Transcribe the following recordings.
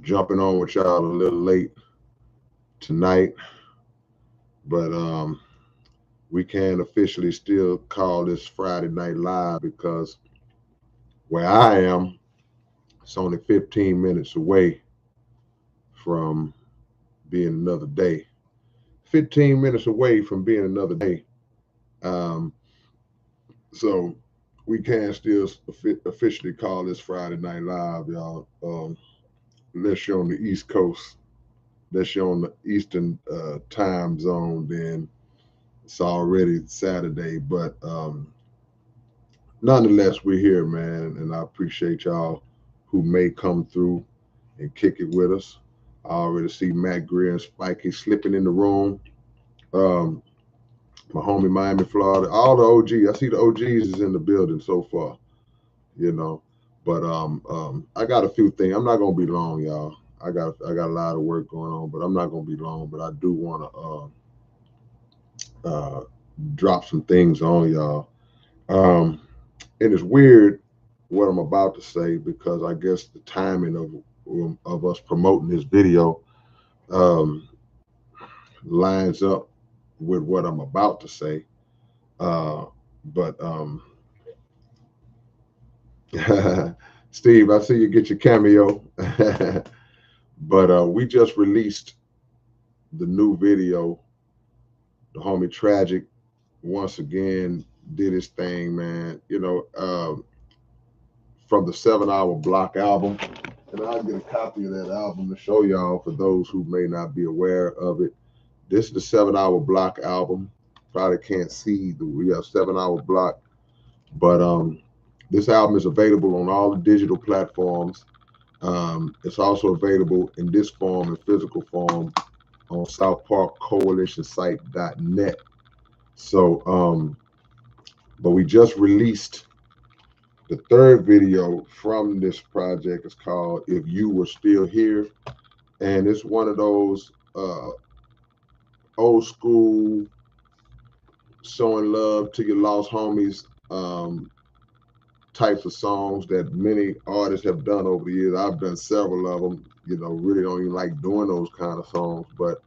Jumping on with y'all a little late tonight, but we can officially still call this Friday Night Live because where I am, it's only 15 minutes away from being another day. 15 minutes away from being another day. Um, so we can still officially call this Friday Night Live, y'all. Unless you're on the East Coast, unless you're on the Eastern time zone, then it's already Saturday. But nonetheless, we're here, man, and I appreciate y'all who may come through and kick it with us. I already see Matt Greer and Spikey slipping in the room. Um, my homie Miami, Florida, all the OGs. I see the OGs is in the building so far, you know. But I got a few things. I'm not gonna be long, y'all. I got a lot of work going on, but I'm not gonna be long. But I do want to drop some things on y'all. Um, and it's weird what I'm about to say because I guess the timing of us promoting this video um, lines up with what I'm about to say. Uh, but Steve, I see you get your cameo. But we just released the new video. The homie Tragic once again did his thing, man. From the 7 Hour Block album. And I'll get a copy of that album to show y'all for those who may not be aware of it. This is the 7 Hour Block album. Probably can't see we have 7 Hour Block, but this album is available on all the digital platforms. It's also available in this form, in physical form, on SouthParkCoalitionSite.net. So, but we just released the third video from this project. It's called "If You Were Still Here," and it's one of those old school showing love to your lost homies types of songs that many artists have done over the years. I've done several of them. Really don't even like doing those kind of songs, but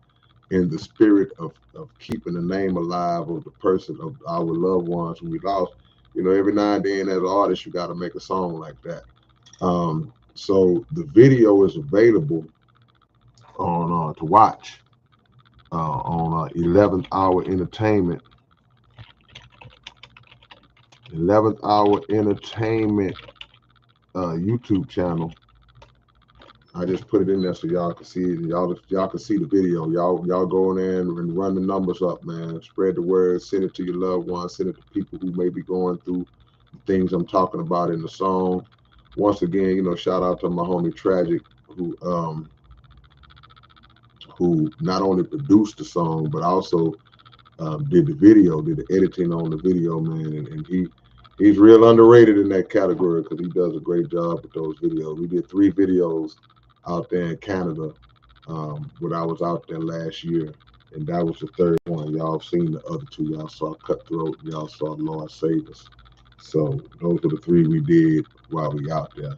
in the spirit of keeping the name alive of the person, of our loved ones who we lost, every now and then as an artist, you got to make a song like that. So the video is available on to watch on 11th Hour Entertainment. 11th Hour Entertainment YouTube channel. I just put it in there so y'all can see it. Y'all can see the video. Y'all go in there and run the numbers up, man. Spread the word. Send it to your loved ones. Send it to people who may be going through the things I'm talking about in the song. Once again, shout out to my homie Tragic, who not only produced the song but also did the video, did the editing on the video, man, and he's real underrated in that category because he does a great job with those videos. We did 3 videos out there in Canada when I was out there last year, and that was the third one. Y'all have seen the other 2. Y'all saw Cutthroat, and y'all saw Lord Save Us. So those were the 3 we did while we out there.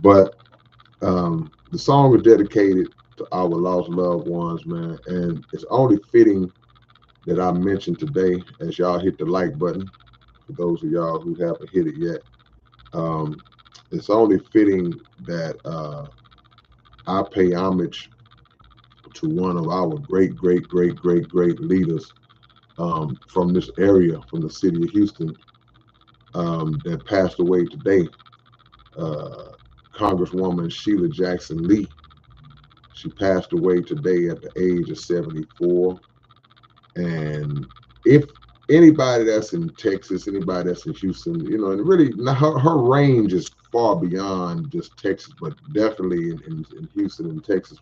But the song was dedicated to our lost loved ones, man, and it's only fitting that I mentioned today as y'all hit the like button. For those of y'all who haven't hit it yet, it's only fitting that I pay homage to one of our great leaders from this area, from the city of Houston, that passed away today. Congresswoman Sheila Jackson Lee. She passed away today at the age of 74. And if anybody that's in Texas, anybody that's in Houston, and really her range is far beyond just Texas, but definitely in Houston and Texas,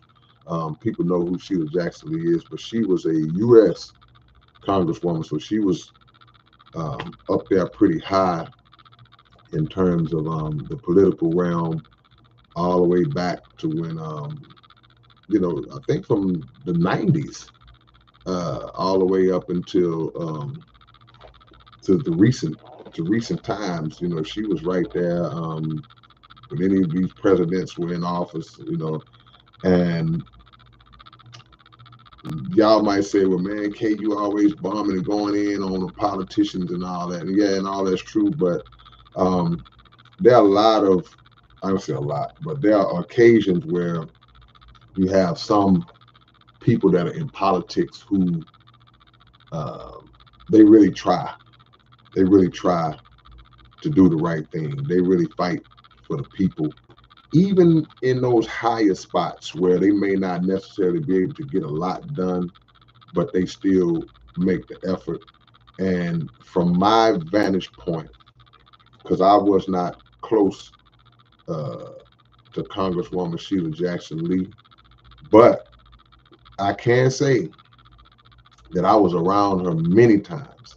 people know who Sheila Jackson Lee is. But she was a U.S. Congresswoman, so she was up there pretty high in terms of the political realm, all the way back to when, I think from the 90s. All the way up until to recent times. She was right there when any of these presidents were in office, you know. And y'all might say, well, man, K, you always bombing and going in on the politicians and all that. And yeah, and all that's true. But there are a lot of, I don't say a lot, but there are occasions where you have some people that are in politics who they really try. They really try to do the right thing. They really fight for the people, even in those higher spots where they may not necessarily be able to get a lot done, but they still make the effort. And from my vantage point, because I was not close to Congresswoman Sheila Jackson Lee, but I can say that I was around her many times,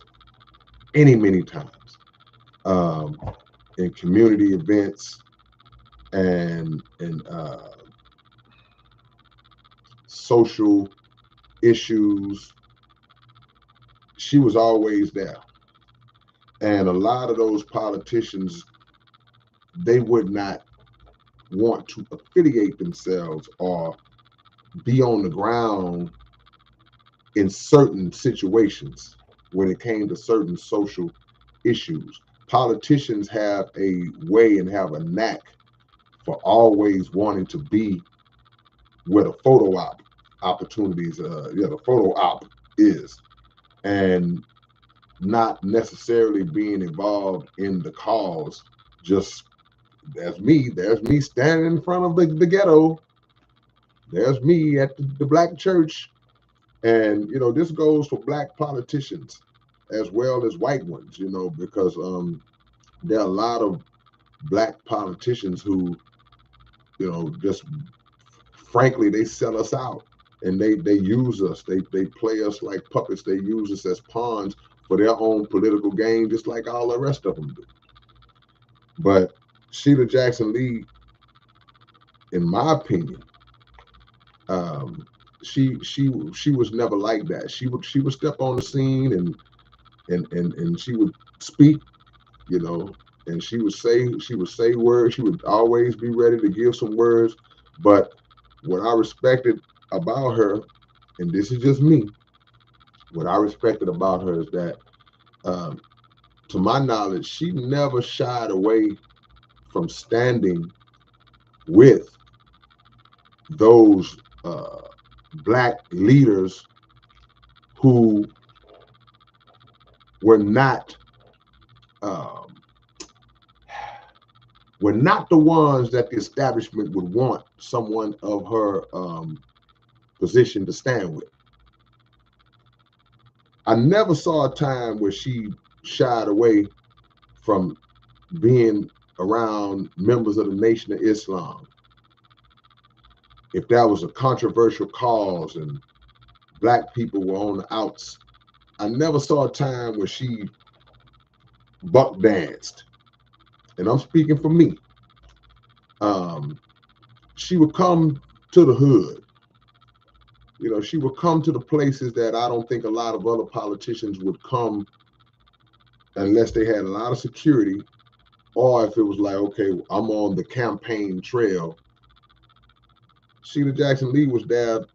many times, um, in community events and social issues. She was always there. And a lot of those politicians, they would not want to affiliate themselves or be on the ground in certain situations when it came to certain social issues. Politicians have a way and have a knack for always wanting to be where the photo op opportunities, the photo op is, and not necessarily being involved in the cause. Just there's me standing in front of the ghetto. There's me at the black church. And, you know, this goes for black politicians as well as white ones, you know, because there are a lot of black politicians who, you know, just frankly, they sell us out and they use us. They play us like puppets. They use us as pawns for their own political gain, just like all the rest of them do. But Sheila Jackson Lee, in my opinion, she was never like that. She would step on the scene and she would speak, you know, and she would say words. She would always be ready to give some words. But what I respected about her, and this is just me, what I respected about her is that, to my knowledge, she never shied away from standing with those black leaders who were not um, the ones that the establishment would want someone of her position to stand with. I never saw a time where she shied away from being around members of the Nation of Islam. If that was a controversial cause and black people were on the outs, I never saw a time where she buck danced. And I'm speaking for me. She would come to the hood. You know, she would come to the places that I don't think a lot of other politicians would come unless they had a lot of security, or if it was like, okay, I'm on the campaign trail. Sheila Jackson Lee was there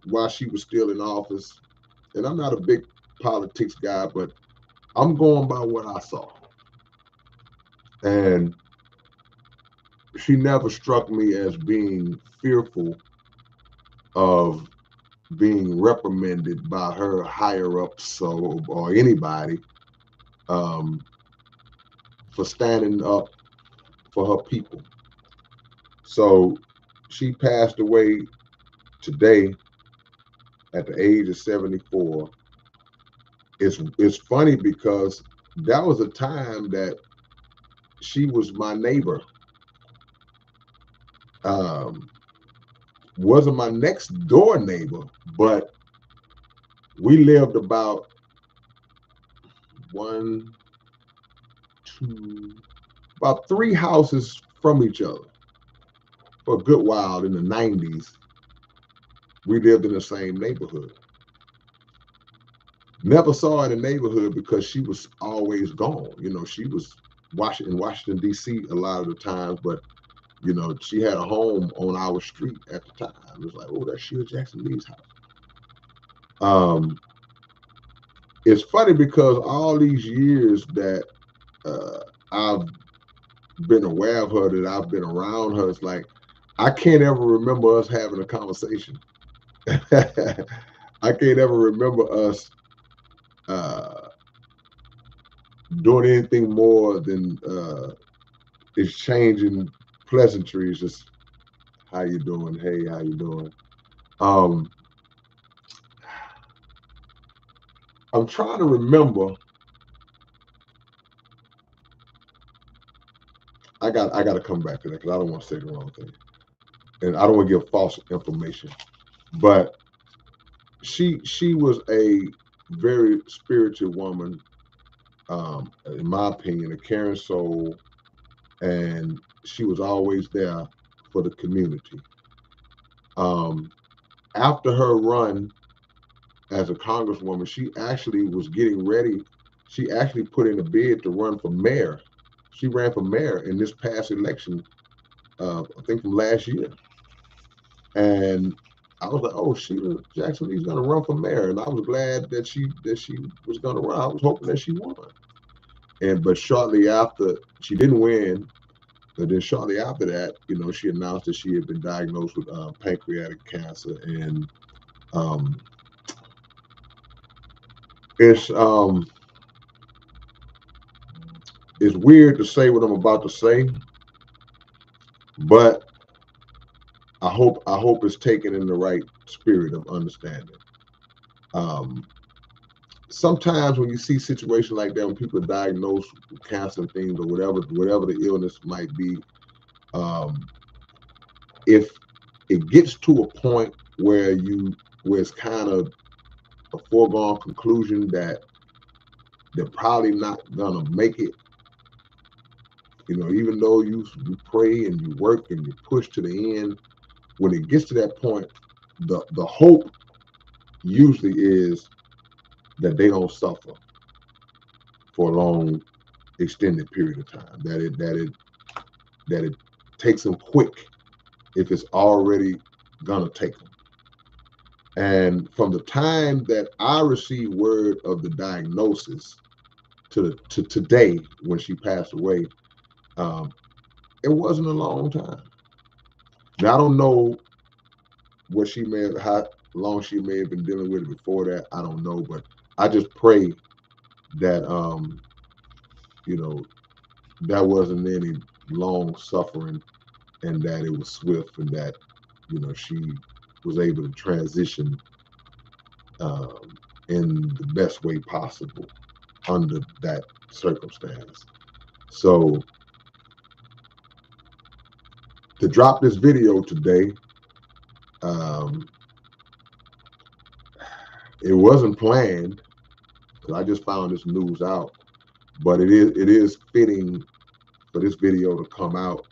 while she was still in office. And I'm not a big politics guy, but I'm going by what I saw. And she never struck me as being fearful of being reprimanded by her higher ups or anybody for standing up for her people. So she passed away today at the age of 74. It's funny because that was a time that she was my neighbor. Wasn't my next door neighbor, but we lived about about 3 houses from each other. For a good while in the 90s, we lived in the same neighborhood. Never saw her in the neighborhood because she was always gone. You know, she was in Washington, D.C. a lot of the times, but You know, she had a home on our street at the time. It was like, oh, that's Sheila Jackson Lee's house. It's funny because all these years that I've been aware of her, that I've been around her, it's like I can't ever remember us having a conversation. I can't ever remember us doing anything more than exchanging pleasantries. Just how you doing? Hey, how you doing? Um, I'm trying to remember. I got to come back to that because I don't want to say the wrong thing, and I don't want to give false information. But she was a very spiritual woman, in my opinion, a caring soul, and she was always there for the community. Um, After her run as a congresswoman, she actually was getting ready. She actually put in a bid to run for mayor. She ran for mayor in this past election, I think from last year. And I was like, oh, Sheila Jackson Lee's going to run for mayor, and I was glad that she was going to run. I was hoping that she won. And but shortly after, she didn't win. But then shortly after that, you know, she announced that she had been diagnosed with pancreatic cancer, and um, it's um, it's weird to say what I'm about to say, but I hope it's taken in the right spirit of understanding. Um, Sometimes when you see situations like that, when people are diagnosed with cancer and things or whatever the illness might be, um, if it gets to a point where it's kind of a foregone conclusion that they're probably not gonna make it, you know, even though you pray and you work and you push to the end, when it gets to that point, the hope usually is that they don't suffer for a long extended period of time. That it takes them quick if it's already gonna take them. And from the time that I received word of the diagnosis to today when she passed away, um, it wasn't a long time. Now I don't know what she may have, how long she may have been dealing with it before that. I don't know, but I just pray that you know, that wasn't any long suffering, and that it was swift, and that, you know, she was able to transition in the best way possible under that circumstance. So to drop this video today, um, it wasn't planned because I just found this news out, but it is fitting for this video to come out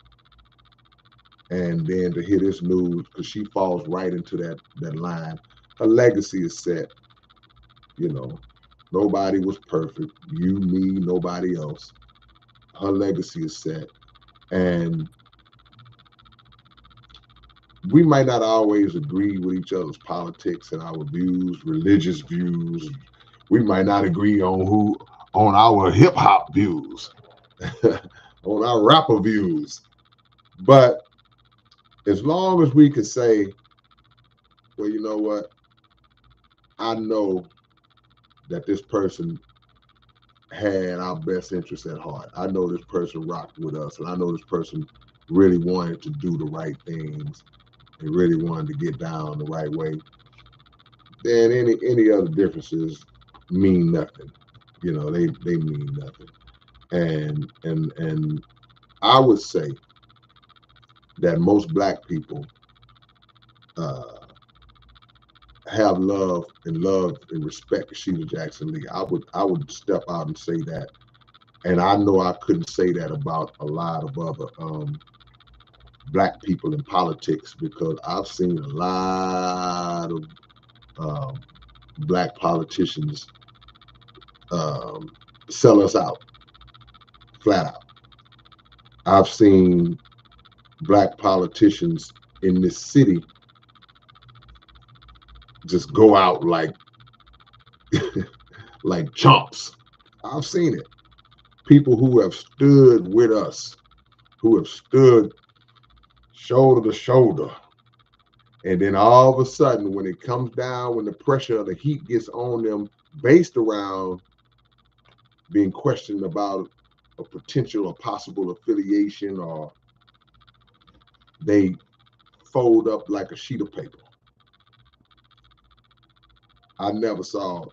and then to hear this news because she falls right into that line. Her legacy is set. You know, nobody was perfect. You, me, nobody else. Her legacy is set, and we might not always agree with each other's politics and our views, religious views. We might not agree on our hip hop views, on our rapper views. But as long as we can say, well, you know what? I know that this person had our best interests at heart. I know this person rocked with us, and I know this person really wanted to do the right things and really wanted to get down the right way. Then any other differences mean nothing. You know, they mean nothing. And I would say that most black people uh, have love and respect Sheila Jackson Lee. I would step out and say that, and I know I couldn't say that about a lot of other black people in politics because I've seen a lot of um, black politicians um, sell us out flat out. I've seen black politicians in this city just go out like like chumps. I've seen it. People who have stood with us, who have stood shoulder to shoulder. And then all of a sudden, when it comes down, when the pressure of the heat gets on them, based around being questioned about a potential or possible affiliation, or they fold up like a sheet of paper. I never saw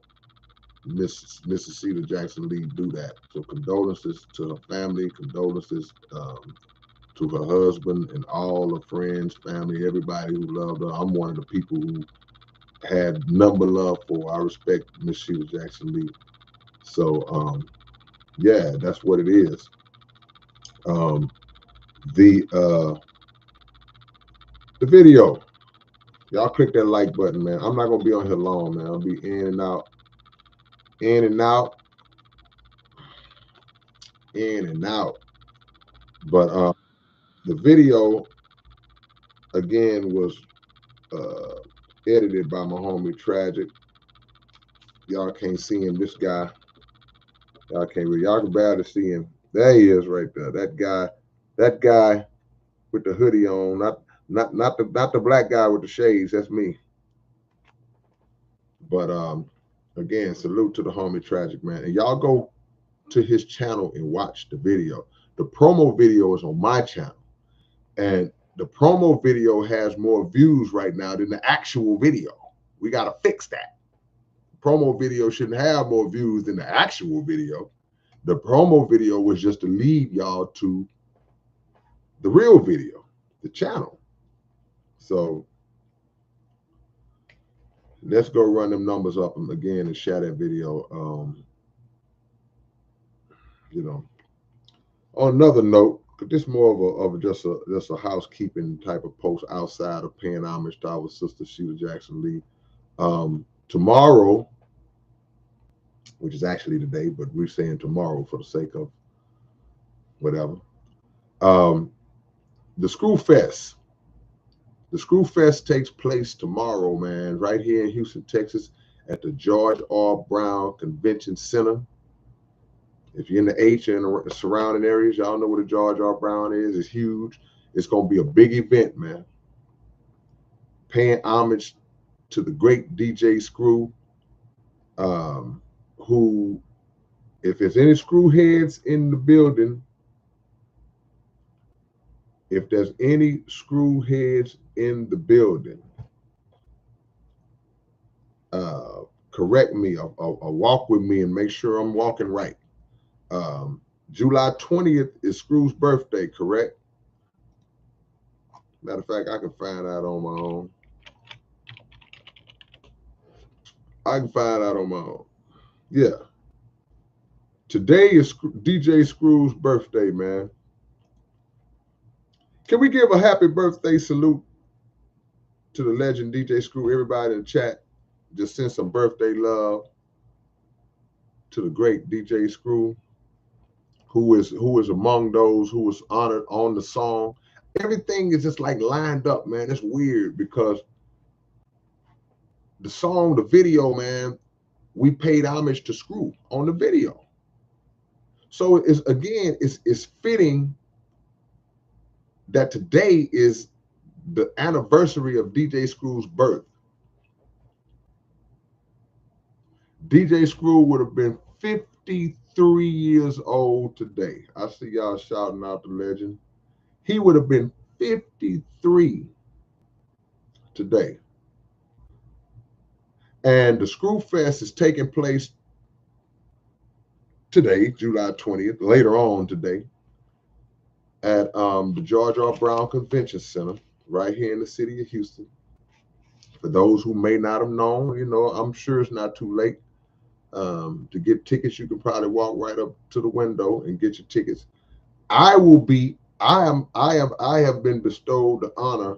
Mrs. Sheila Jackson Lee do that. So condolences to her family, condolences to her husband and all her friends, family, everybody who loved her. I'm one of the people who had number love for. I respect Miss Sheila Jackson Lee. So yeah, that's what it is. The video. Y'all click that like button, man. I'm not gonna be on here long, man. I'll be in and out, in and out, in and out. But the video again was edited by my homie Tragic. Y'all can't see him. This guy, y'all can't really. Y'all can barely see him. There he is, right there. That guy with the hoodie on. Not the black guy with the shades. That's me. But again, salute to the homie Tragic, man. And y'all go to his channel and watch the video. The promo video is on my channel, and the promo video has more views right now than the actual video. We got to fix that. Promo video shouldn't have more views than the actual video. The promo video was just to lead y'all to the real video, the channel. So let's go run them numbers up again and share that video. You know, on another note, this more of just a housekeeping type of post outside of paying homage to our sister Sheila Jackson Lee. Tomorrow, which is actually today, but we're saying tomorrow for the sake of whatever. The ScrewFest. The ScrewFest takes place tomorrow, man, right here in Houston, Texas, at the George R. Brown Convention Center. If you're in the H and the surrounding areas, y'all know what the George R. Brown is. It's huge. It's going to be a big event, man. Paying homage to the great DJ Screw, who, if there's any screw heads in the building, correct me or walk with me and make sure I'm walking right. July 20th is Screw's birthday, correct? Matter of fact, I can find out on my own. Yeah. Today is DJ Screw's birthday, man. Can we give a happy birthday salute to the legend DJ Screw? Everybody in the chat, just send some birthday love to the great DJ Screw, who is among those who was honored on the song. Everything is just like lined up, man. It's weird because the song, the video, man, we paid homage to Screw on the video. So it's fitting that today is the anniversary of DJ Screw's birth. DJ Screw would have been 53 years old today. I see y'all shouting out the legend. He would have been 53 today. And the ScrewFest is taking place today, July 20th, later on today, at the George R. Brown Convention Center, right here in the city of Houston. For those who may not have known, you know, I'm sure it's not too late to get tickets. You can probably walk right up to the window and get your tickets. I have been bestowed the honor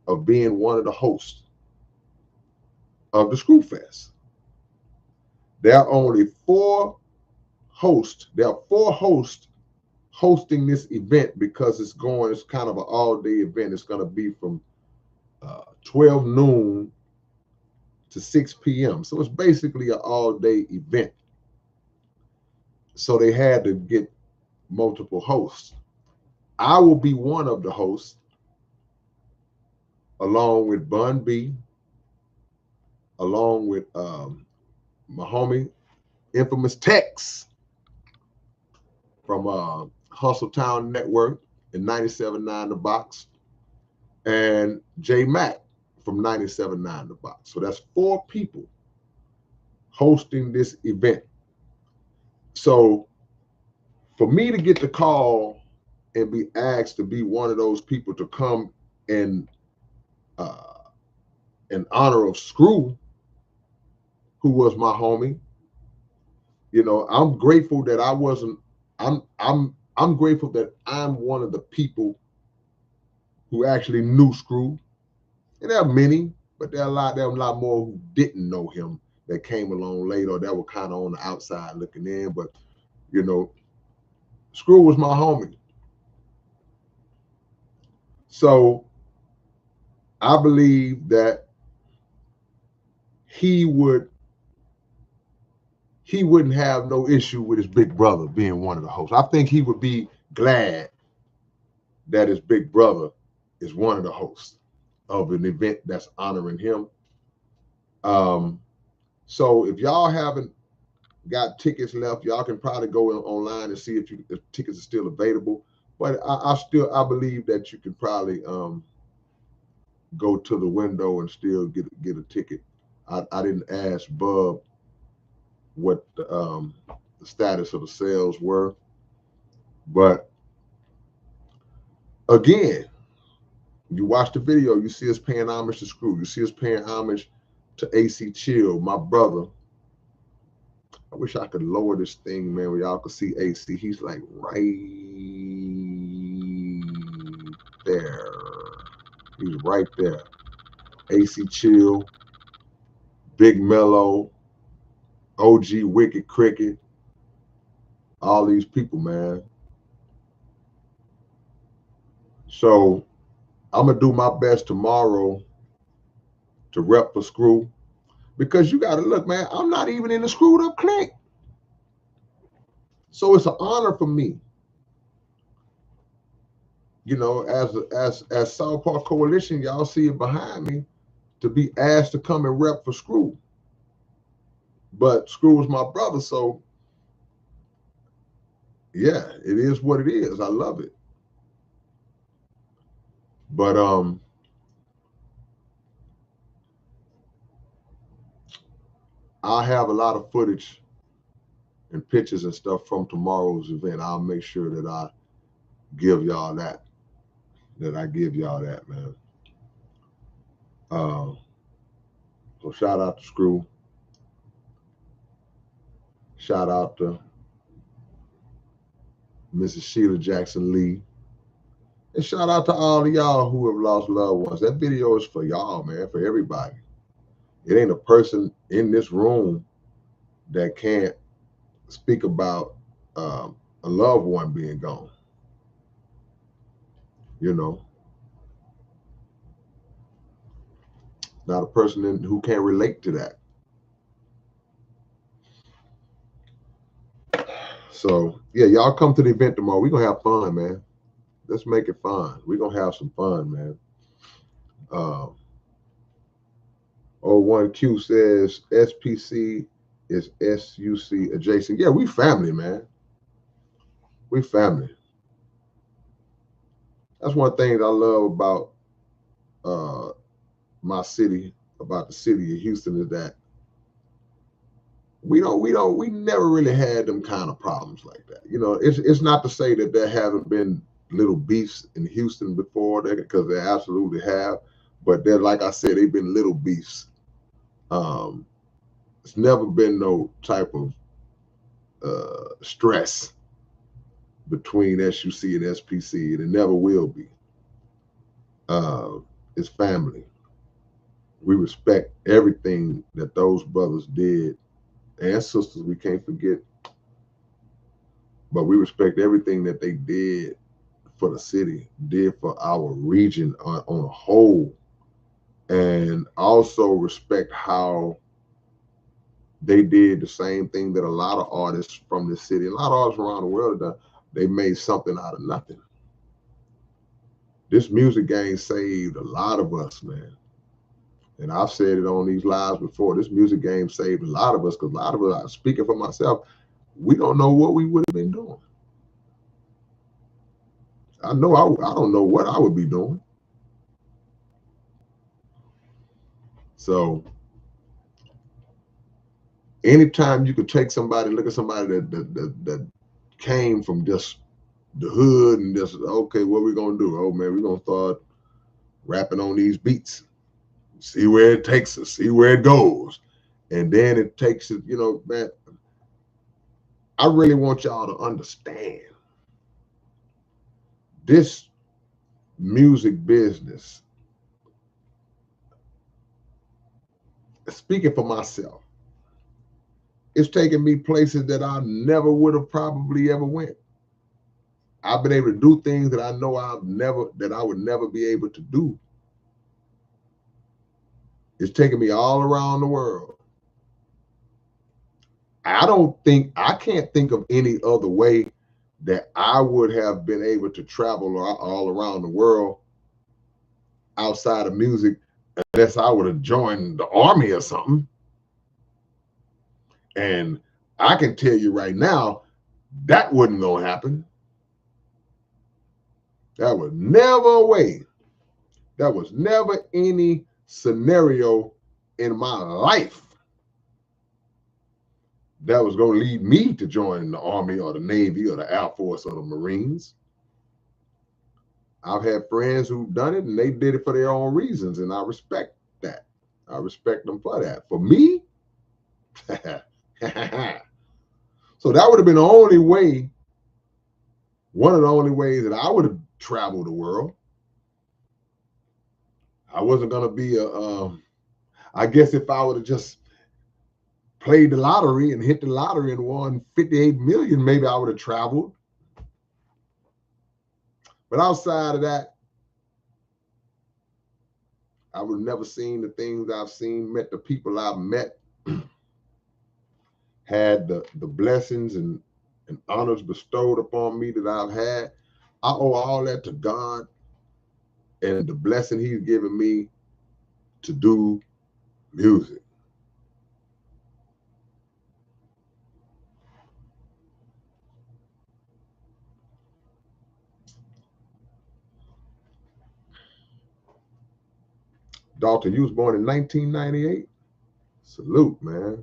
of being one of the hosts of the ScrewFest. There are only 4 hosts. There are 4 hosts hosting this event because it's kind of an all-day event. It's going to be from 12 noon to 6 p.m. So it's basically an all-day event. So they had to get multiple hosts. I will be one of the hosts, along with Bun B, along with my homie, Infamous Tex from Hustle Town Network and 97.9 The Box, and J Mac from 97.9 The Box. So that's 4 people hosting this event. So for me to get the call and be asked to be one of those people to come and in honor of Screw, who was my homie, you know, I'm grateful that I wasn't. I'm grateful that I'm one of the people who actually knew Screw. And there are many, but there are a lot more who didn't know him that came along later, or that were kind of on the outside looking in. But you know, Screw was my homie. So I believe that he wouldn't have no issue with his big brother being one of the hosts. I think he would be glad that his big brother is one of the hosts of an event that's honoring him. So if y'all haven't got tickets left, y'all can probably go online and see if tickets are still available. But I believe that you can probably go to the window and still get a ticket. I didn't ask Bub what the status of the sales were, but again, you watch the video, you see us paying homage to Screw, you see us paying homage to AC Chill, my brother. I wish I could lower this thing, man, where y'all could see AC. He's like right there. He's right there. AC Chill, Big Mellow, OG Wicked Cricket, all these people, man. So I'm gonna do my best tomorrow to rep for Screw, because you gotta look, man, I'm not even in the Screwed Up clique. So it's an honor for me, you know, as South Park Coalition, y'all see it behind me, to be asked to come and rep for Screw. But Screw was my brother, so yeah, it is what it is. I love it. But I have a lot of footage and pictures and stuff from tomorrow's event. I'll make sure that I give y'all that. Man. So shout out to Screw. Shout out to Mrs. Sheila Jackson Lee. And shout out to all of y'all who have lost loved ones. That video is for y'all, man, for everybody. It ain't a person in this room that can't speak about a loved one being gone. You know, not a person who can't relate to that. So yeah, y'all come to the event tomorrow. We're gonna have fun, man. Let's make it fun. We're gonna have some fun, man. 01Q says SPC is SUC adjacent. Yeah, we family, man. We family. That's one thing that I love about my city, about the city of Houston, is that we never really had them kind of problems like that. You know, it's not to say that there haven't been little beefs in Houston before, because they absolutely have, but they're, like I said, they've been little beefs. It's never been no type of stress between SUC and SPC, and it never will be. It's family. We respect everything that those brothers did and sisters. We can't forget but we respect everything that they did for the city, did for our region on a whole, and also respect how they did the same thing that a lot of artists from this city, a lot of artists around the world have done. They made something out of nothing. This music game saved a lot of us, man. And I've said it on these lives before. This music game saved a lot of us, because a lot of us, speaking for myself, we don't know what we would have been doing. I know I don't know what I would be doing. So anytime you could take somebody, look at somebody that came from just the hood and just, okay, what we gonna do? Oh man, we're gonna start rapping on these beats, see where it takes us, see where it goes. And then it takes it, you know, man, I really want y'all to understand this music business. Speaking for myself, it's taken me places that I never would have probably ever went. I've been able to do things that I know I would never be able to do. It's taken me all around the world. I can't think of any other way that I would have been able to travel all around the world outside of music, unless I would have joined the army or something. And I can tell you right now, that wasn't gonna happen. That was never a way. That was never any scenario in my life that was going to lead me to join the Army or the Navy or the Air Force or the Marines. I've had friends who've done it and they did it for their own reasons, and I respect that. I respect them for that. For me, so that would have been the only way, one of the only ways that I would have traveled the world. I wasn't going to be I guess if I would have just played the lottery and hit the lottery and won 58 million, maybe I would have traveled. But outside of that, I would have never seen the things I've seen, met the people I've met, had the blessings and honors bestowed upon me that I've had. I owe all that to God and the blessing he's given me to do music. Dalton, you was born in 1998? Salute, man.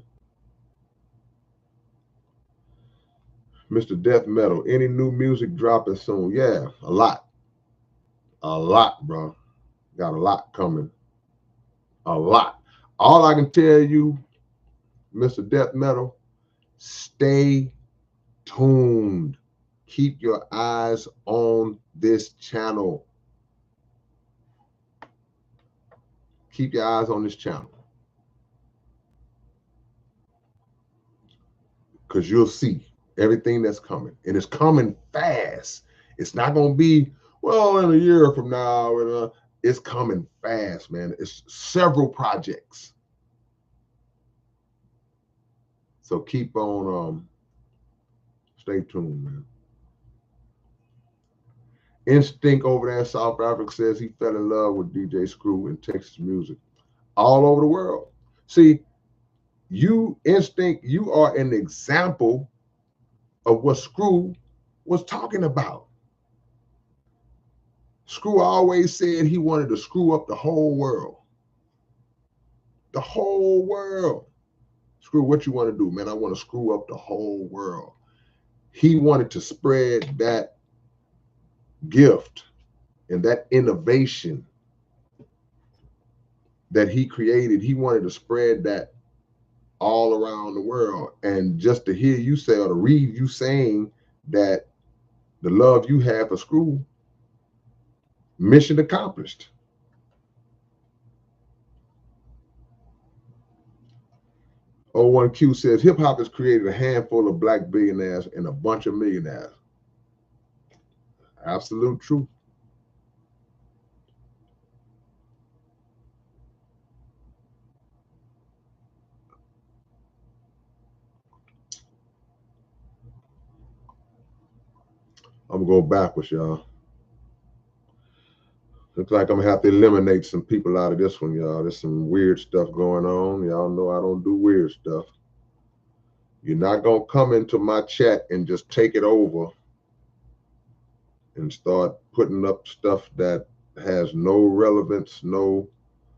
Mr. Death Metal, any new music dropping soon? Yeah, a lot. A lot, bro. Got a lot coming. A lot. All I can tell you, Mr. Death Metal, stay tuned. Keep your eyes on this channel. Keep your eyes on this channel. Because you'll see everything that's coming. And it's coming fast. It's not going to be, well, in a year from now. It's coming fast, man. It's several projects. So keep on, stay tuned, man. Instinct over there in South Africa says he fell in love with DJ Screw and Texas music all over the world. See, you, Instinct, you are an example of what Screw was talking about. Screw always said he wanted to screw up the whole world. The whole world. Screw, what you want to do, man? I want to screw up the whole world. He wanted to spread that gift and that innovation that he created. He wanted to spread that all around the world. And just to hear you say, or to read you saying that the love you have for Screw, mission accomplished. 01Q says hip hop has created a handful of black billionaires and a bunch of millionaires. Absolute truth. I'm gonna go backwards, y'all. Looks like I'm gonna have to eliminate some people out of this one, y'all. There's some weird stuff going on. Y'all know I don't do weird stuff. You're not gonna come into my chat and just take it over and start putting up stuff that has no relevance, no.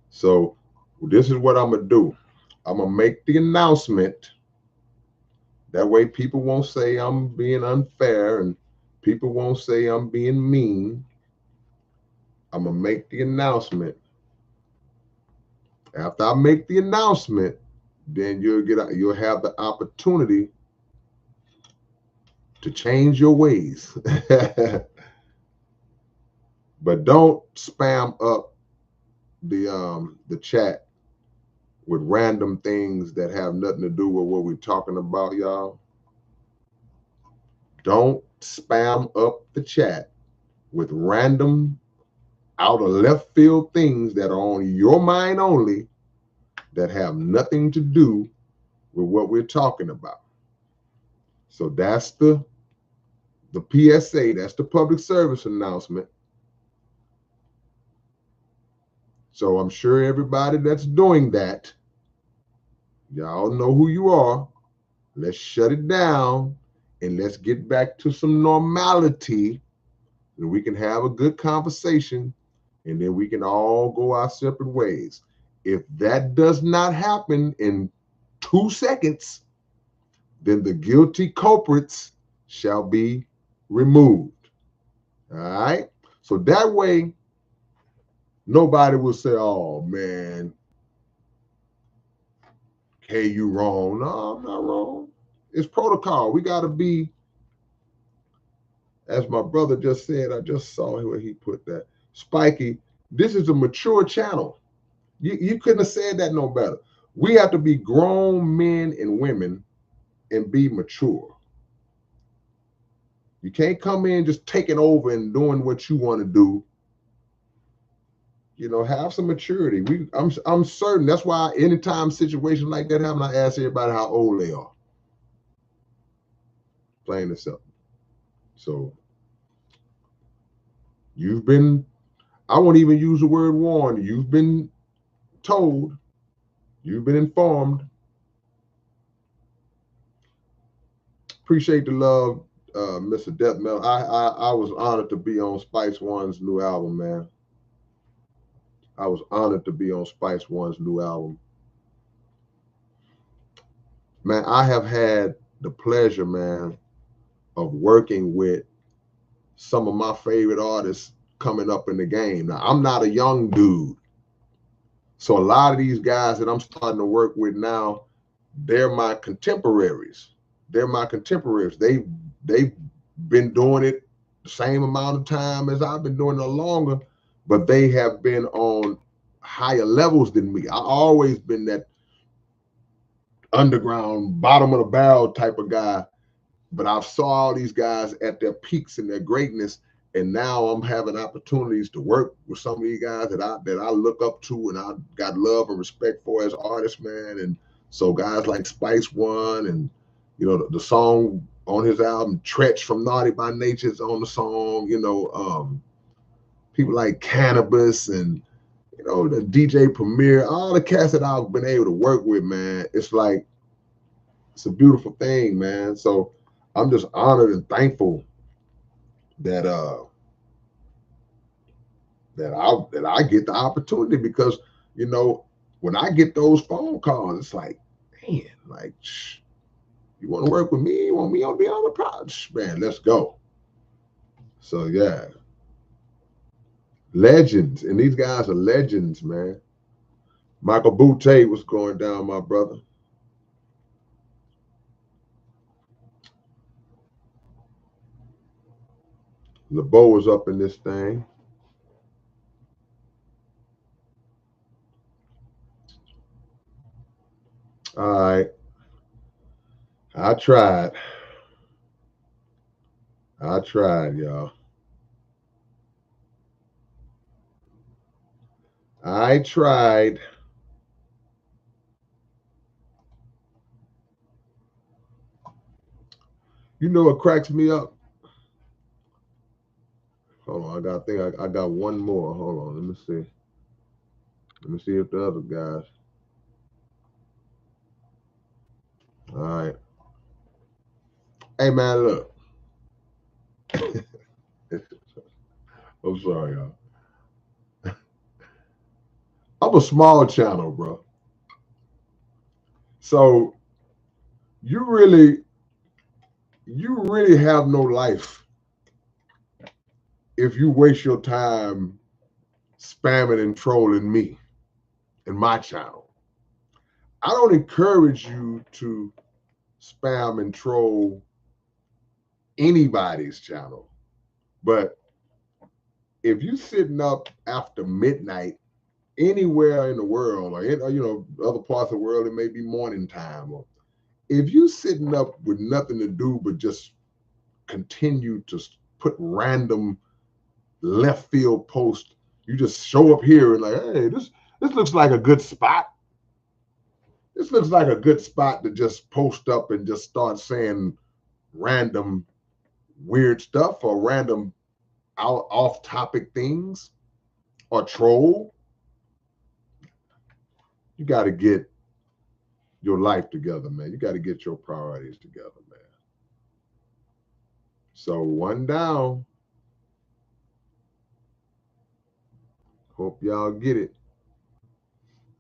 So this is what I'm gonna do. I'm gonna make the announcement. That way people won't say I'm being unfair and people won't say I'm being mean. I'm gonna make the announcement. After I make the announcement, then you'll have the opportunity to change your ways. But don't spam up the chat with random things that have nothing to do with what we're talking about, y'all. Don't spam up the chat with random out of left field things that are on your mind only that have nothing to do with what we're talking about. So that's the PSA, that's the public service announcement. So I'm sure everybody that's doing that, y'all know who you are. Let's shut it down and let's get back to some normality and we can have a good conversation and then we can all go our separate ways. If that does not happen in 2 seconds, then the guilty culprits shall be removed. All right? So that way, nobody will say, oh, man, hey, you wrong. No, I'm not wrong. It's protocol. We got to be, as my brother just said, I just saw where he put that. Spiky, this is a mature channel. You couldn't have said that no better. We have to be grown men and women and be mature. You can't come in just taking over and doing what you want to do. You know, have some maturity. I'm certain that's why anytime situations like that happen, I ask everybody how old they are. Plain and simple. So you've been, I won't even use the word warned. You've been told, you've been informed. Appreciate the love, Mr. Death Metal. I was honored to be on Spice One's new album, man. I was honored to be on Spice One's new album. Man, I have had the pleasure, man, of working with some of my favorite artists coming up in the game. Now, I'm not a young dude. So a lot of these guys that I'm starting to work with now, they're my contemporaries. They're my contemporaries. They've been doing it the same amount of time as I've been doing it longer, but they have been on higher levels than me. I've always been that underground, bottom of the barrel type of guy, but I've saw all these guys at their peaks and their greatness, and now I'm having opportunities to work with some of these guys that I look up to and I got love and respect for as artists, man. And so guys like Spice One and, you know, the song on his album, Tretch from Naughty by Nature is on the song, you know, people like Cannabis and, you know, the DJ Premier, all the cats that I've been able to work with, man. It's like, it's a beautiful thing, man. So I'm just honored and thankful that that I get the opportunity, because, you know, when I get those phone calls, it's like, man, like, you want to work with me? You want me to be on the project? Man, let's go. So yeah, legends, and these guys are legends, man. Michael Butte was going down, my brother. LeBeau was up in this thing. All right. I tried. I tried, y'all. I tried. You know what cracks me up? Hold on, I got one more. Hold on, let me see. Let me see if the other guys. All right. Hey man, look. I'm sorry, y'all. I'm a small channel, bro. So you really, you really have no life if you waste your time spamming and trolling me in my channel. I don't encourage you to spam and troll anybody's channel. But if you sitting up after midnight anywhere in the world or in, you know, other parts of the world, it may be morning time, or if you sitting up with nothing to do but just continue to put random left field posts, you just show up here and like, hey, this looks like a good spot. This looks like a good spot to just post up and just start saying random weird stuff or random off topic things or troll. You got to get your life together, man. You got to get your priorities together, man. So one down. Hope y'all get it.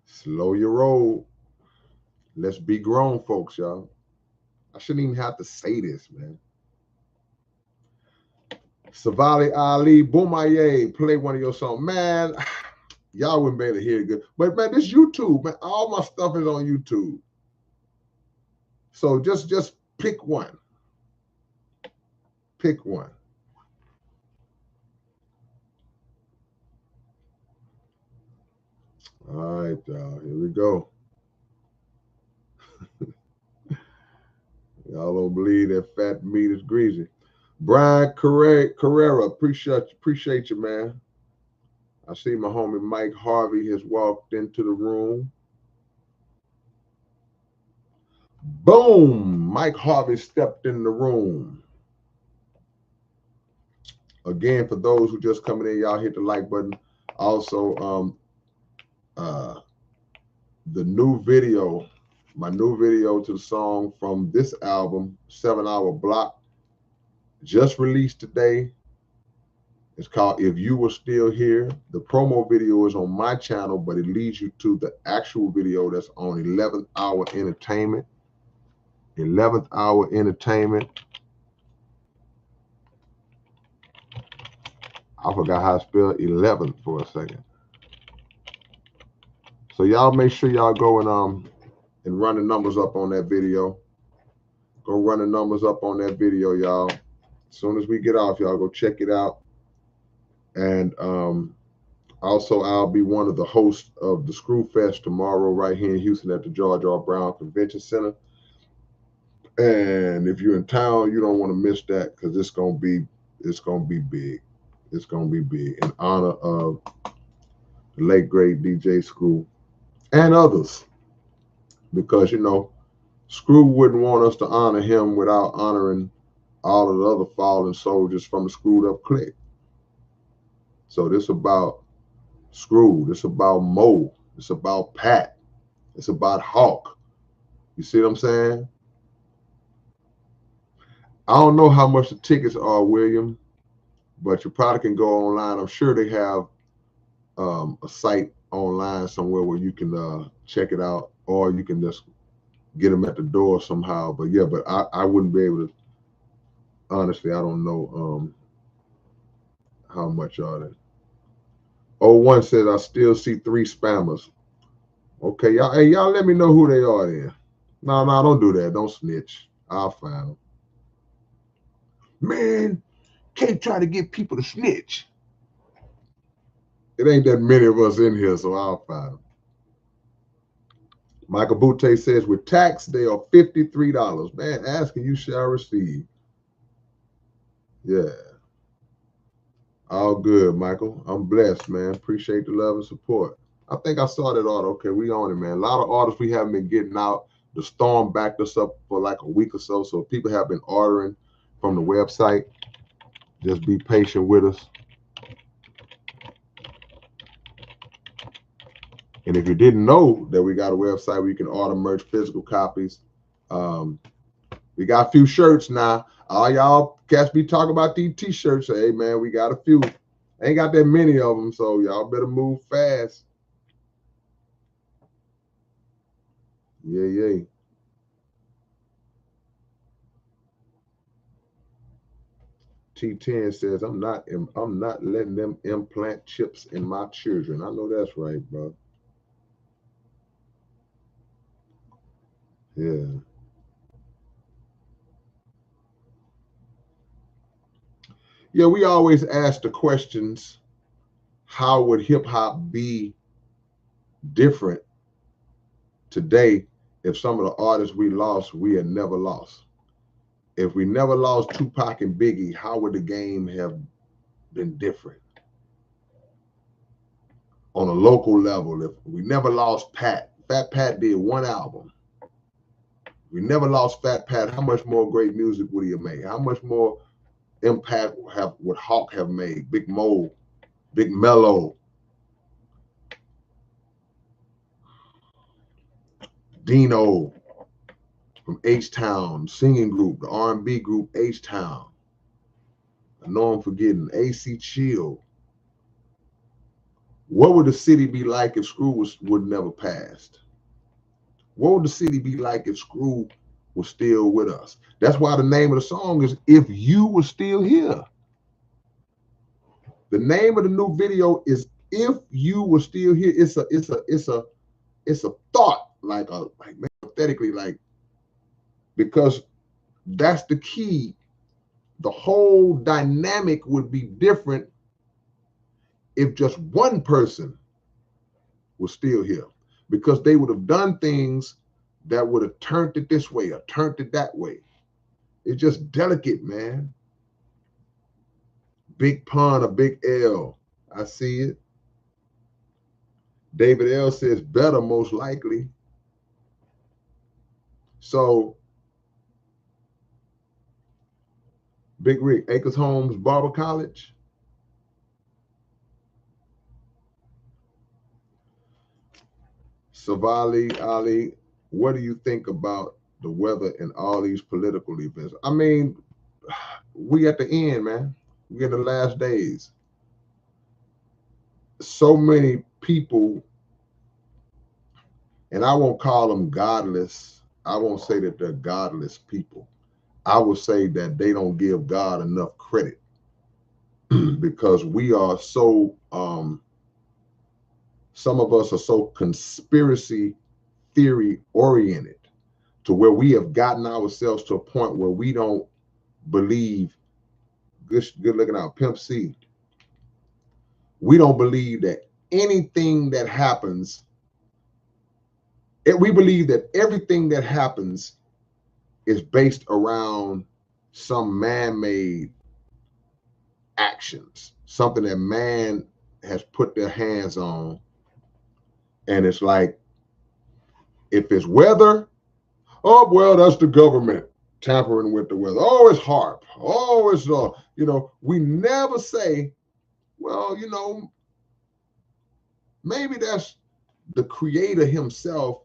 Slow your roll. Let's be grown folks, y'all. I shouldn't even have to say this, man. Savali Ali, Boomaye, play one of your songs. Man, y'all wouldn't be able to hear it good. But man, this YouTube, man, all my stuff is on YouTube. So just pick one. Pick one. All right, y'all. Here we go. Y'all don't believe that fat meat is greasy. Brian Carrera, appreciate you, man. I see my homie Mike Harvey has walked into the room. Boom! Mike Harvey stepped in the room. Again, for those who just coming in, y'all hit the like button. Also, the new video, my new video to the song from this album, 7-Hour Block, just released today. It's called If You Were Still Here. The promo video is on my channel, but it leads you to the actual video that's on 11th Hour Entertainment. 11th Hour Entertainment. I forgot how to spell 11th for a second. So y'all make sure y'all go and run the numbers up on that video. Go run the numbers up on that video, y'all. As soon as we get off, y'all go check it out. And also, I'll be one of the hosts of the ScrewFest tomorrow right here in Houston at the George R. Brown Convention Center. And if you're in town, you don't want to miss that because it's gonna be big. It's gonna be big in honor of the late great DJ Screw and others. Because you know, Screw wouldn't want us to honor him without honoring all of the other fallen soldiers from the Screwed Up clique. So this about Screw, this about Mo, it's about Pat, it's about Hawk. You see what I'm saying? I don't know how much the tickets are, William, but you probably can go online. I'm sure they have a site online somewhere where you can check it out, or you can just get them at the door somehow. But yeah, but I wouldn't be able to. Honestly, I don't know how much are they. Oh, one says I still see 3 spammers. Okay, y'all. Hey, y'all, let me know who they are then. No, don't do that. Don't snitch. I'll find them. Man, can't try to get people to snitch. It ain't that many of us in here, so I'll find them. Michael Butte says, with tax, they are $53. Man, asking you shall receive. Yeah. All good, Michael. I'm blessed, man. Appreciate the love and support. I think I saw that order. Okay, we on it, man. A lot of orders we haven't been getting out. The storm backed us up for like a week or so. So people have been ordering from the website. Just be patient with us. And if you didn't know that we got a website where you can order merch, physical copies, we got a few shirts now. All y'all cats be talking about these t-shirts. Hey, man, we got a few. Ain't got that many of them, so y'all better move fast. Yeah. T10 says, I'm not letting them implant chips in my children. I know that's right, bro. Yeah. Yeah, we always ask the questions, how would hip hop be different today if some of the artists we lost, we had never lost? If we never lost Tupac and Biggie, how would the game have been different? On a local level, if we never lost Pat, Fat Pat did one album. We never lost Fat Pat, how much more great music would he have made? How much more impact would Hawk have made? Big Mo, Big Mello, Dino from H-Town, singing group, the R&B group H-Town. I know I'm forgetting, AC Chill. What would the city be like if Screw would never passed? What would the city be like if Screw was still with us? That's why the name of the song is If You Were Still Here. The name of the new video is If You Were Still Here. It's a thought, like pathetically, like, because that's the key. The whole dynamic would be different if just one person was still here, because they would have done things that would have turned it this way or turned it that way. It's just delicate, man. Big pun, a big L. I see it. David L says better, most likely. So, Big Rick, Acres Homes, Barber College. Savali Ali, what do you think about the weather and all these political events? I mean, we at the end, man. We in the last days. So many people, and I won't call them godless. I won't say that they're godless people. I would say that they don't give God enough credit because we are so, some of us are so conspiracy theory oriented to where we have gotten ourselves to a point where we don't believe, good looking out, Pimp C. We don't believe that anything that happens, we believe that everything that happens is based around some man-made actions, something that man has put their hands on. And it's like, if it's weather, oh, well, that's the government tampering with the weather. Oh, it's HARP. Oh, it's, we never say, well, maybe that's the creator himself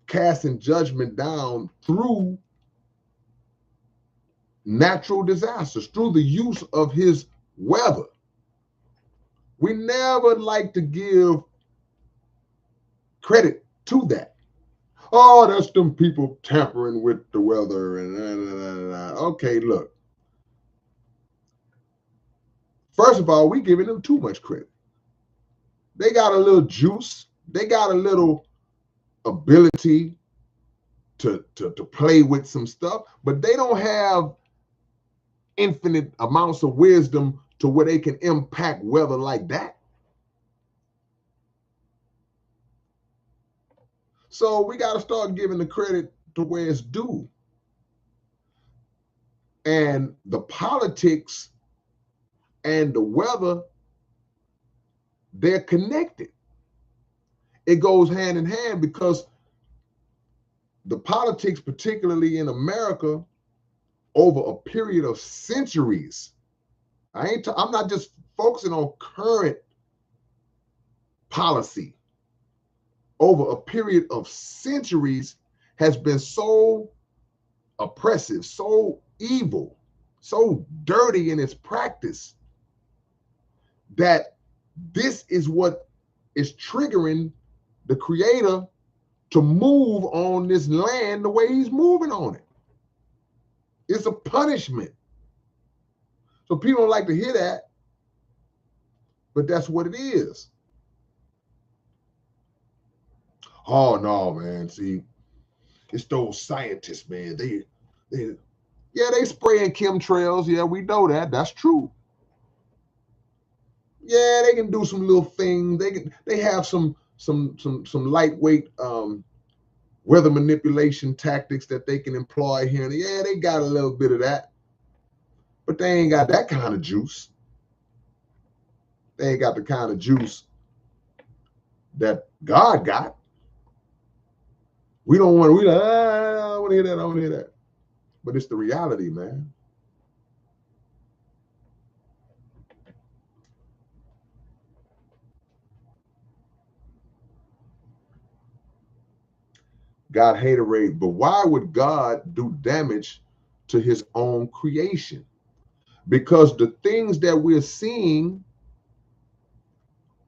casting judgment down through natural disasters, through the use of his weather. We never like to give credit to that. Oh, that's them people tampering with the weather and okay, look. First of all, we giving them too much credit. They got a little juice. They got a little ability to play with some stuff, but they don't have infinite amounts of wisdom to where they can impact weather like that. So we got to start giving the credit to where it's due. And the politics and the weather, they're connected. It goes hand in hand because the politics, particularly in America, over a period of centuries, I'm not just focusing on current policy. Over a period of centuries has been so oppressive, so evil, so dirty in its practice that this is what is triggering the Creator to move on this land the way he's moving on it. It's a punishment. So people don't like to hear that, but that's what it is. Oh no, man. See, it's those scientists, man. They spraying chemtrails. Yeah, we know that. That's true. Yeah, they can do some little things. They have some lightweight weather manipulation tactics that they can employ here. And yeah, they got a little bit of that, but they ain't got that kind of juice. They ain't got the kind of juice that God got. We don't want to. We like, I don't want to hear that. I don't want to hear that. But it's the reality, man. God haterade, but why would God do damage to his own creation? Because the things that we're seeing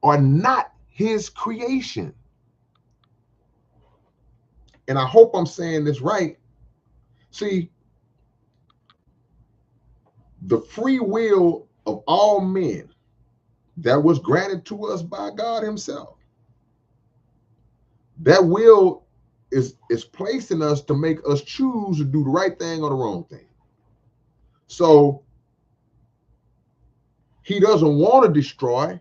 are not his creation. And I hope I'm saying this right. See, the free will of all men that was granted to us by God himself, that will is placed in us to make us choose to do the right thing or the wrong thing. So he doesn't want to destroy,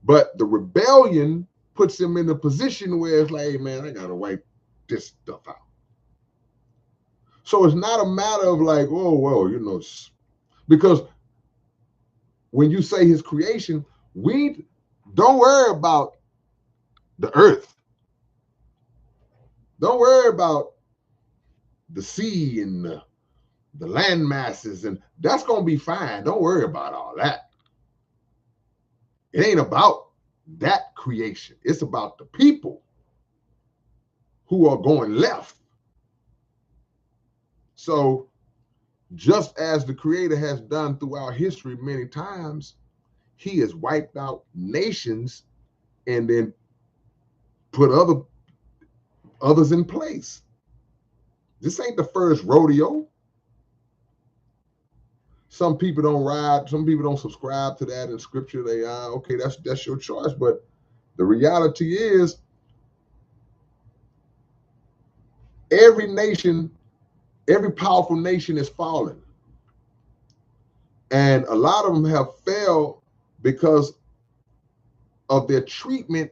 but the rebellion puts him in a position where it's like, hey, man, I got to wipe this stuff out. So it's not a matter of like, oh, well, you know, because when you say his creation, we don't worry about the earth. Don't worry about the sea and the land masses, and that's going to be fine. Don't worry about all that. It ain't about that creation. It's about the people who are going left. So just as the Creator has done throughout history many times, he has wiped out nations and then put others in place. This ain't the first rodeo. Some people don't ride, some people don't subscribe to that in scripture. They okay, that's your choice. But the reality is every nation, every powerful nation is fallen. And a lot of them have failed because of their treatment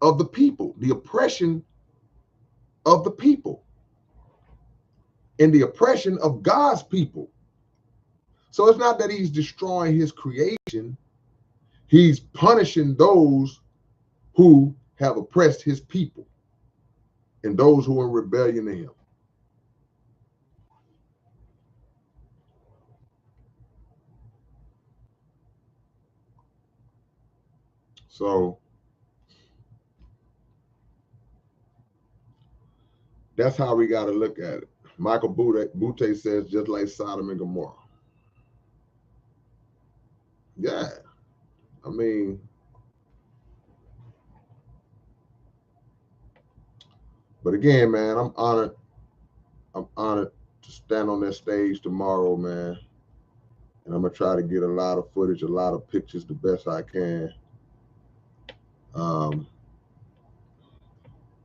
of the people, the oppression of the people, and the oppression of God's people. So it's not that he's destroying his creation. He's punishing those who have oppressed his people and those who are in rebellion to him. So that's how we got to look at it. Michael Butte says, just like Sodom and Gomorrah. Yeah. I mean, but again, man, I'm honored. I'm honored to stand on that stage tomorrow, man. And I'm going to try to get a lot of footage, a lot of pictures the best I can.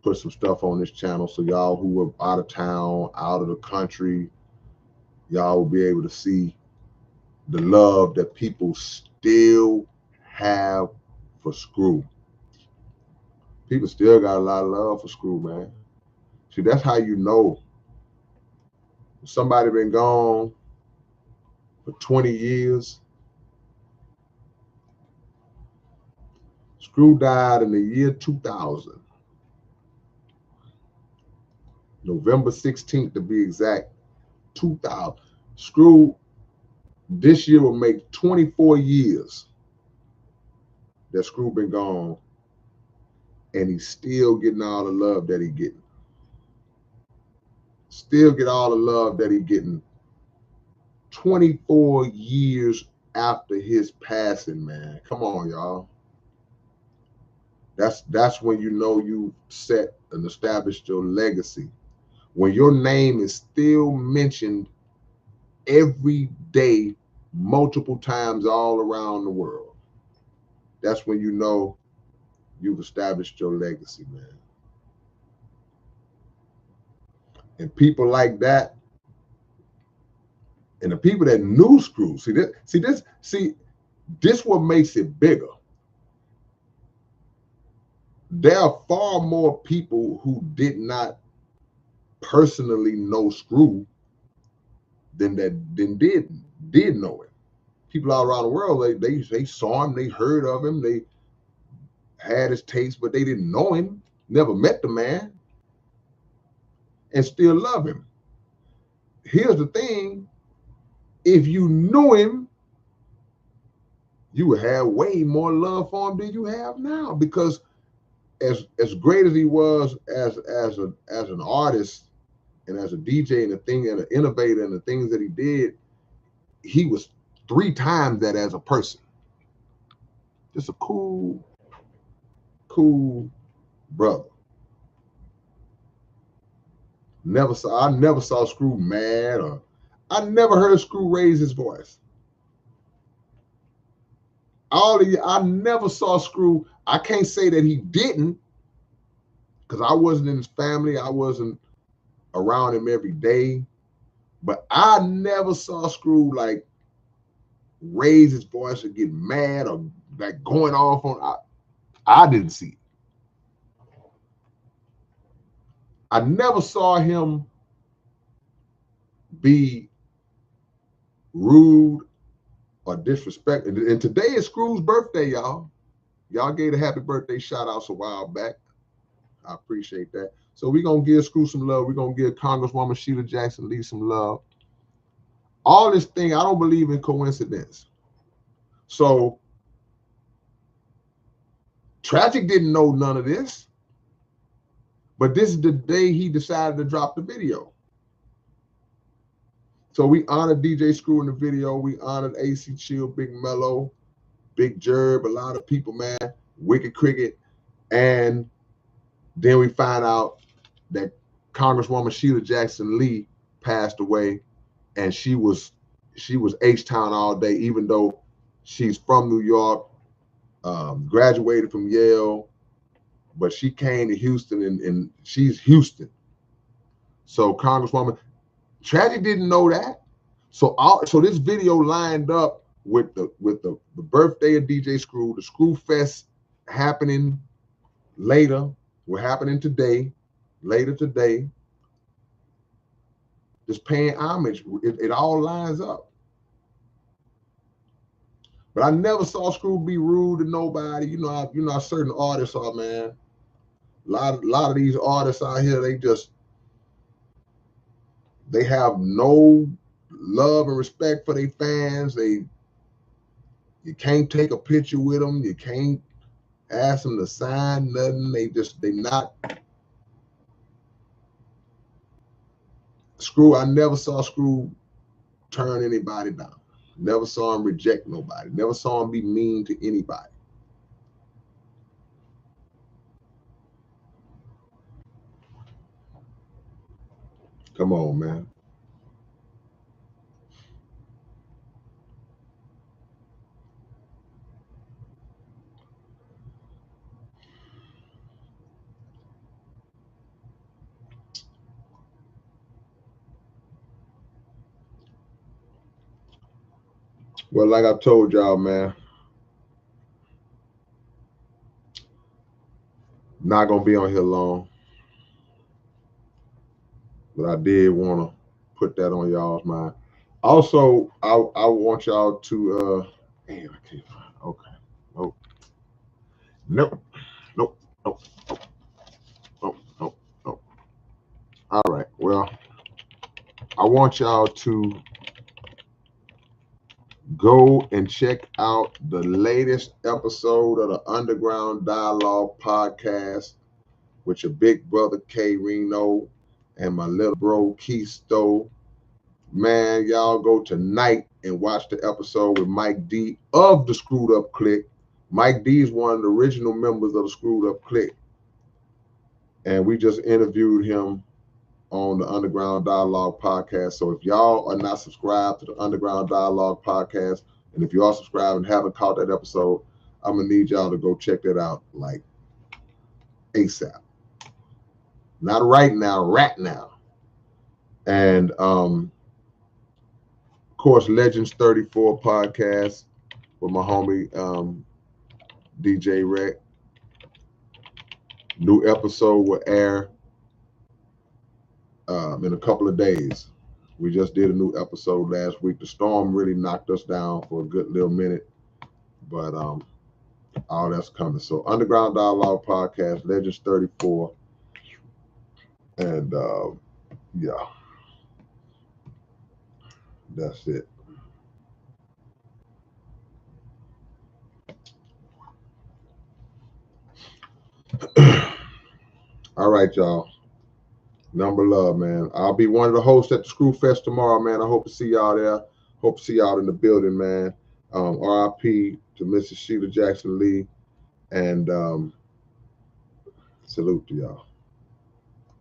Put some stuff on this channel so y'all who are out of town, out of the country, y'all will be able to see the love that people still have for Screw. People still got a lot of love for Screw, man. See, that's how you know somebody been gone for 20 years. Screw died in the year 2000. November 16th to be exact, 2000. Screw, this year will make 24 years that Screw been gone, and he's still getting all the love that he getting. Still get all the love that he getting 24 years after his passing, man. Come on, y'all. That's when you know you set and established your legacy. When your name is still mentioned every day, multiple times all around the world. That's when you know you've established your legacy, man. And people like that, and the people that knew Screw, this what makes it bigger. There are far more people who did not personally know Screw than did know him. People all around the world, they saw him, they heard of him, they had his taste, but they didn't know him, never met the man, and still love him. Here's the thing, if you knew him, you would have way more love for him than you have now, because as great as he was as an artist and as a DJ and an innovator and the things that he did, he was 3 times that as a person. Just a cool brother. I never saw Screw mad, or I never heard Screw raise his voice. I never saw Screw. I can't say that he didn't, because I wasn't in his family. I wasn't around him every day. But I never saw Screw like raise his voice or get mad or like going off on. I didn't see it. I never saw him be rude or disrespectful. And today is Screw's birthday, y'all. Y'all gave a happy birthday shout outs a while back. I appreciate that. So we're going to give Screw some love. We're going to give Congresswoman Sheila Jackson Lee some love. All this thing, I don't believe in coincidence. So Tragic didn't know none of this, but this is the day he decided to drop the video. So we honored DJ Screw in the video. We honored AC Chill, Big Mello, Big Jerb, a lot of people, man, Wicked Cricket. And then we find out that Congresswoman Sheila Jackson Lee passed away, and she was H-Town all day, even though she's from New York, graduated from Yale, but she came to Houston, and she's Houston. So Congresswoman, Tragic didn't know that. So this video lined up with the birthday of DJ Screw, the ScrewFest happening later. We're happening today, later today. Just paying homage. It all lines up. But I never saw Screw be rude to nobody. You know how certain artists are, man. A lot of these artists out here, they have no love and respect for their fans. You can't take a picture with them. You can't ask them to sign nothing. They not. Screw, I never saw Screw turn anybody down. Never saw him reject nobody. Never saw him be mean to anybody. Come on, man. Well, like I told y'all, man, Not gonna be on here long, but I did want to put that on y'all's mind. Also, I want y'all to damn, I can't find. Okay, nope, nope, nope, nope, nope, nope, nope. All right, well, I want y'all to go and check out the latest episode of the Underground Dialogue podcast with your big brother K-Rino and my little bro Keisto. Man, y'all go tonight and watch the episode with Mike D of the Screwed Up Clique. Mike D is one of the original members of the Screwed Up Clique. And we just interviewed him on the Underground Dialogue podcast. So if y'all are not subscribed to the Underground Dialogue podcast, and if you are subscribed and haven't caught that episode, I'm going to need y'all to go check that out like ASAP. Not right now, right now. And of course, Legends 34 podcast with my homie DJ Rec. New episode will air in a couple of days. We just did a new episode last week. The storm really knocked us down for a good little minute, but all that's coming. So Underground Dialogue podcast, Legends 34, and yeah, that's it. All right, y'all. Number love, man. I'll be one of the hosts at the ScrewFest tomorrow, man. I hope to see y'all there. Hope to see y'all in the building, man. RIP to Mrs. Sheila Jackson Lee, and salute to y'all.